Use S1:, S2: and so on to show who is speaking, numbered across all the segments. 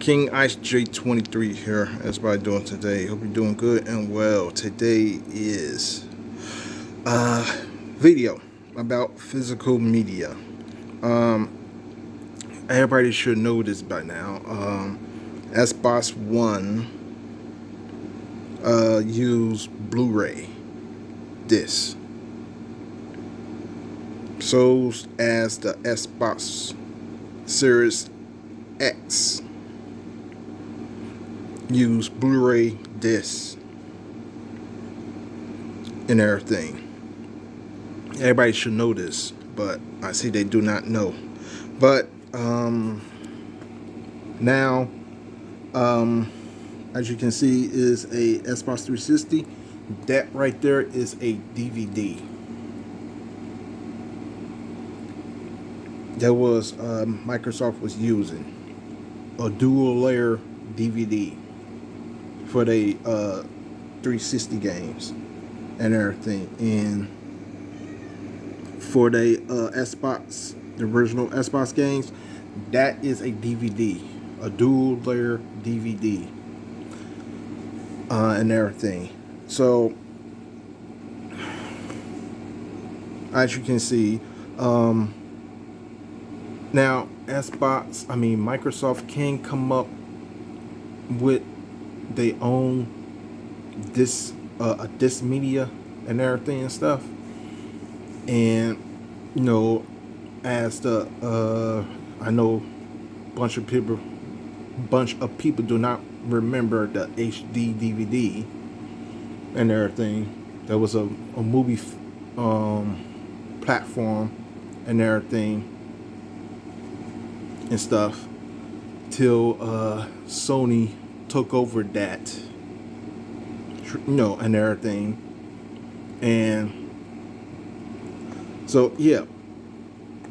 S1: King Ice J23 here. That's what I'm doing today. Hope you're doing good and well. Today is a video about physical media. Everybody should know this by now. Xbox One use Blu-ray disc. So as the Xbox Series X use Blu-ray discs and everything. Everybody should know this, but I see they do not know. But now, as you can see, is a Xbox 360. That right there is a DVD. That was Microsoft was using a dual layer DVD for the 360 games and everything, and for the Xbox, the original Xbox games, that is a DVD, a dual layer DVD, and everything. So as you can see, now Microsoft can come up with their own disc media and everything and stuff, and as the I know bunch of people do not remember the HD DVD and everything. There was a movie platform and everything and stuff till Sony took over that, and everything. And so yeah,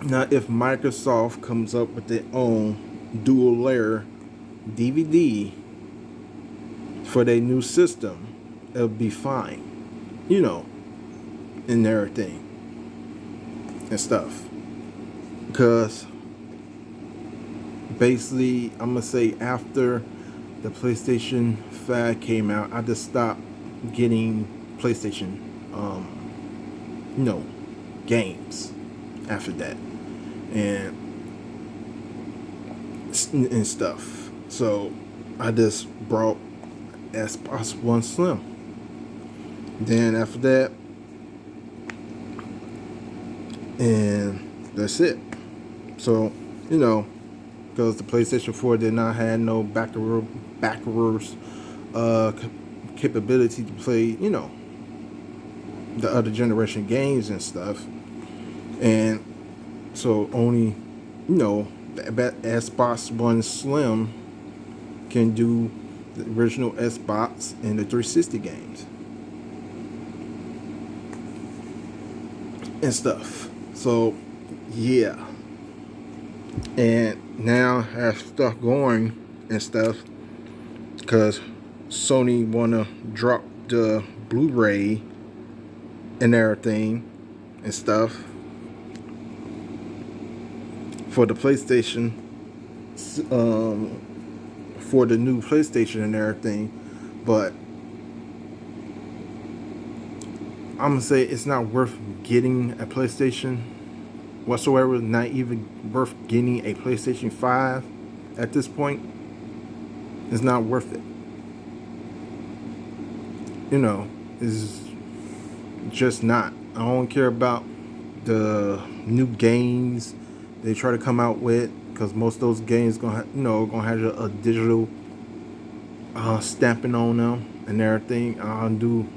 S1: now if Microsoft comes up with their own dual layer DVD for their new system, it'll be fine, and everything and stuff. Because basically, I'm gonna say after the PlayStation 5 came out, I just stopped getting PlayStation games after that and stuff. So I just brought Xbox One Slim. Then after that, and that's it. So because the PlayStation 4 did not have no backwards capability to play, the other generation games and stuff. And so only, the Xbox One Slim can do the original Xbox and the 360 games and stuff. So yeah. And now I have stuff going and stuff because Sony wanna drop the Blu-ray and everything and stuff for the PlayStation, for the new PlayStation and everything. But I'm gonna say it's not worth getting a PlayStation whatsoever, not even worth getting a PlayStation 5 at this point. It's not worth it. It's just not. I don't care about the new games they try to come out with, because most of those games gonna have a digital stamping on them and everything. I'll do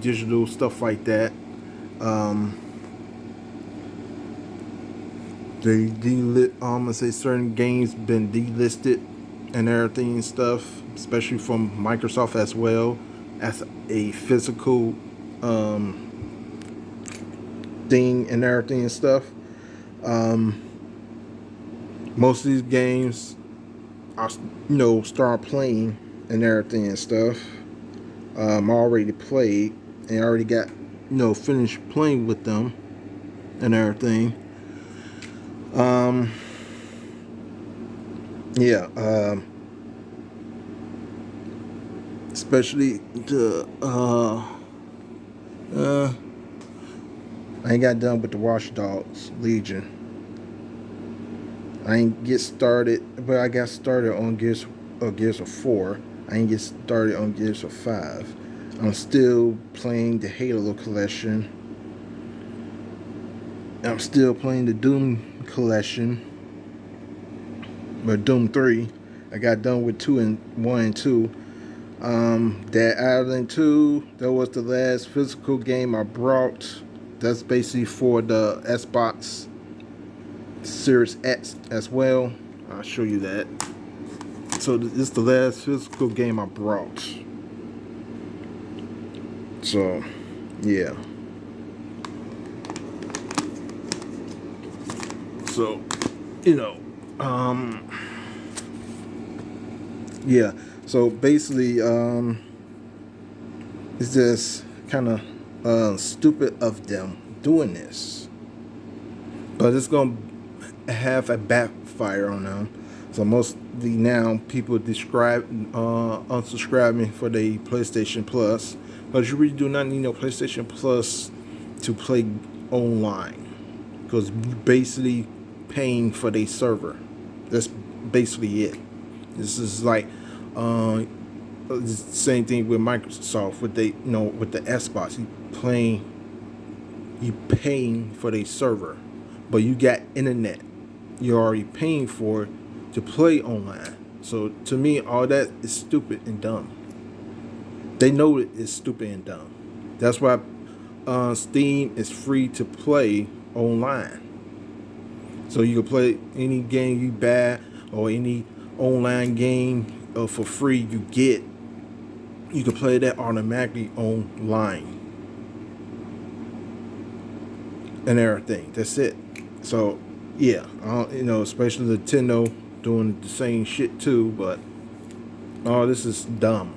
S1: digital stuff like that. They I'm gonna say certain games been delisted and everything and stuff, especially from Microsoft as well, as a physical thing and everything and stuff. Most of these games I start playing and everything and stuff. Already played and already got finished playing with them and everything. Yeah, especially the uh, I ain't got done with the Watch Dogs Legion. I ain't get started, but I got started on Gears of 4. I ain't get started on Gears of 5. I'm still playing the Halo collection. I'm still playing the Doom collection, but Doom 3. I got done with 1 and 2. Dead Island 2, that was the last physical game I brought. That's basically for the Xbox Series X as well. I'll show you that. So this is the last physical game I brought. So, yeah. So, you know, um, yeah. So basically, it's just kind of stupid of them doing this, but it's gonna have a backfire on them. So mostly now people describe unsubscribing for the PlayStation Plus, but you really do not need no PlayStation Plus to play online, because you basically paying for the server. That's basically it. This is like the same thing with Microsoft with with the Xbox. You paying for the server, but you got internet. You're already paying for it to play online. So to me, all that is stupid and dumb. They know it is stupid and dumb. That's why Steam is free to play online. So you can play any game you buy or any online game for free you get. You can play that automatically online and everything. That's it. So yeah, especially Nintendo doing the same shit too. But this is dumb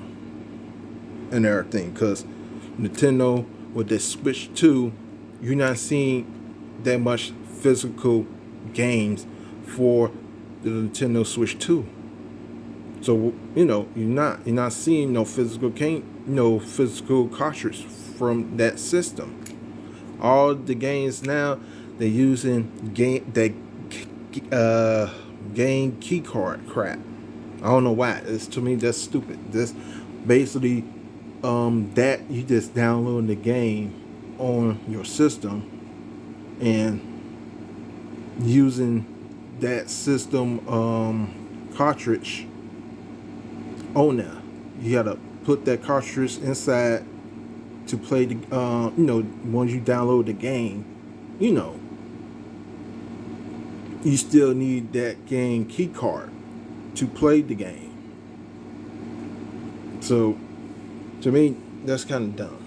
S1: and everything, because Nintendo with the Switch 2, you're not seeing that much physical games for the Nintendo Switch 2. So you're not seeing no physical physical cartridge from that system. All the games now, they're using game key card crap. I don't know why. To me that's stupid. That's basically that you just download the game on your system and using that system cartridge on there. You gotta put that cartridge inside to play the once you download the game, you still need that game key card to play the game. So to me, that's kind of dumb.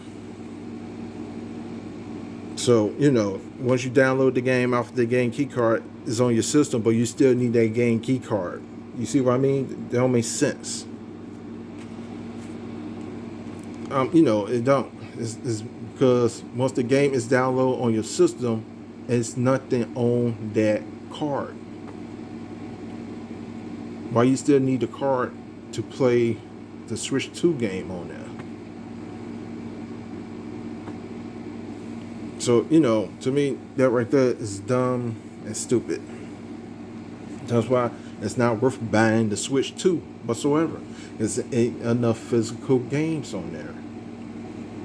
S1: So once you download the game off the game key card, it's on your system, but you still need that game key card. You see what I mean? That don't make sense. It don't. It's because once the game is downloaded on your system, it's nothing on that card. Why you still need the card to play the Switch 2 game on there? So, to me, that right there is dumb and stupid. That's why it's not worth buying the Switch 2 whatsoever. There ain't enough physical games on there.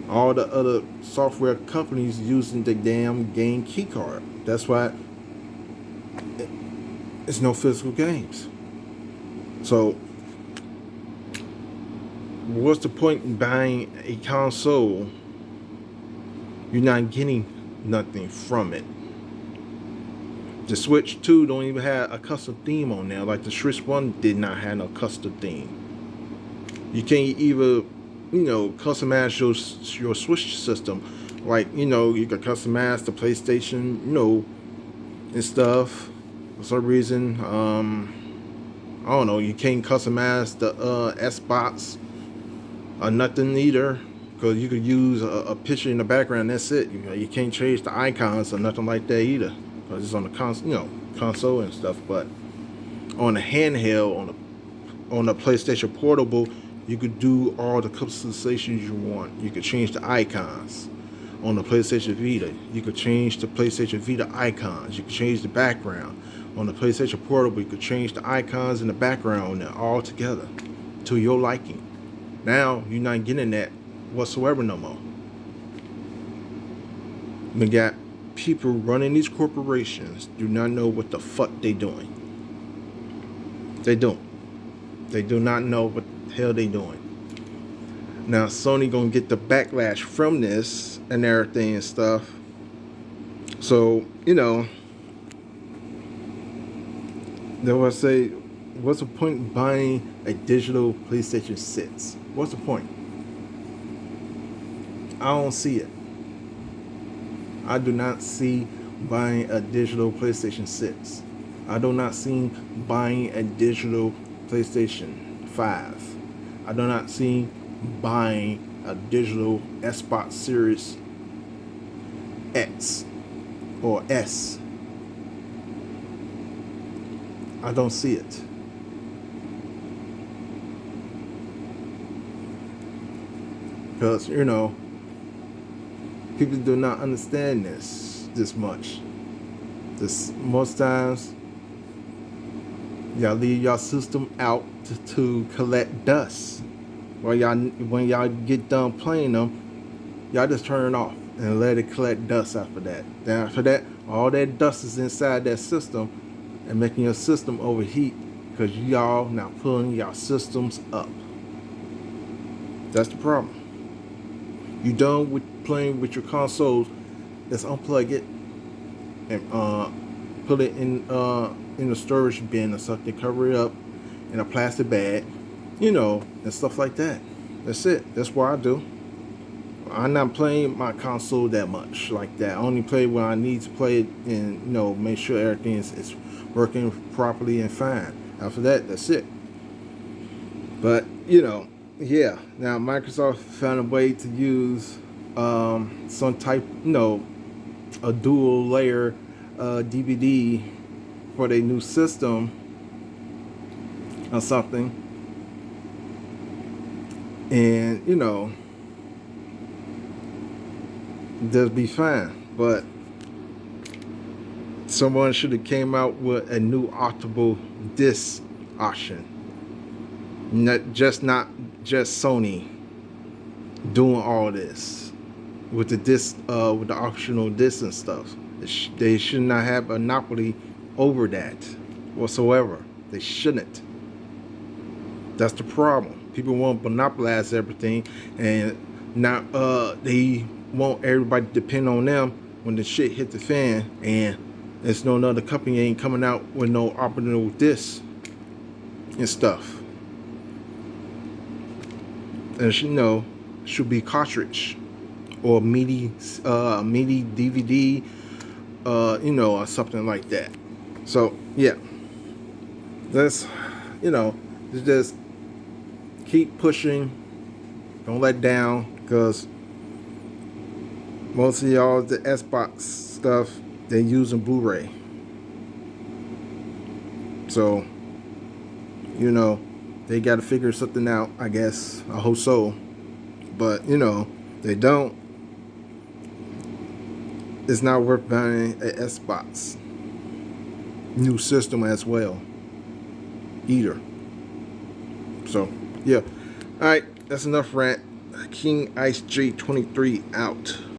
S1: All the other software companies using the damn game key card. That's why it's no physical games. So, what's the point in buying a console? You're not getting nothing from it. The Switch 2 don't even have a custom theme on there. Like the Switch 1 did not have no custom theme. You can't even, customize your Switch system. Like, you can customize the PlayStation, and stuff. For some reason, I don't know, you can't customize the Xbox or nothing either. Because you could use a picture in the background, that's it. You can't change the icons or nothing like that either. Because it's on the console and stuff. But on a handheld, on a PlayStation Portable, you could do all the customizations you want. You could change the icons. On the PlayStation Vita, you could change the PlayStation Vita icons. You could change the background. On the PlayStation Portable, you could change the icons and the background on there all together to your liking. Now, you're not getting that whatsoever no more. We got people running these corporations do not know what the fuck they doing. They don't. They do not know what the hell they doing. Now Sony gonna get the backlash from this and everything and stuff. So, you know, they will say, what's the point in buying a digital PlayStation 6? What's the point? I don't see it. I do not see buying a digital PlayStation 6. I do not see buying a digital PlayStation 5. I do not see buying a digital Xbox Series X or S. I don't see it. Because, you know, people do not understand this much. Most times, y'all leave y'all system out to collect dust. When y'all get done playing them, y'all just turn it off and let it collect dust after that. Then after that, all that dust is inside that system and making your system overheat because y'all not pulling y'all systems up. That's the problem. You done with playing with your consoles, let's unplug it and put it in a storage bin or something, cover it up in a plastic bag, you know, and stuff like that. That's it. That's what I do. I'm not playing my console that much like that. I only play when I need to play it and, you know, make sure everything is working properly and fine. After that, that's it. But, you know, yeah. Now, Microsoft found a way to use some type, you know, a dual layer DVD for their new system or something. And, you know, they'll be fine. But someone should have came out with a new optical disc option. Not just Sony doing all this with the disc, with the optional disc and stuff. They should not have a monopoly over that whatsoever. They shouldn't. That's the problem. People want to monopolize everything, and not they want everybody to depend on them when the shit hit the fan, and there's no other company ain't coming out with no optional disc and stuff. And you know, should be cartridge or MIDI DVD, you know, or something like that. So yeah, let's, you know, just keep pushing. Don't let down, because most of y'all, the Xbox stuff, they're using Blu-ray. So, you know, they got to figure something out, I guess. I hope so. But, you know, they don't. It's not worth buying an Xbox new system as well either. So, yeah. Alright, that's enough rant. King Ice J23 out.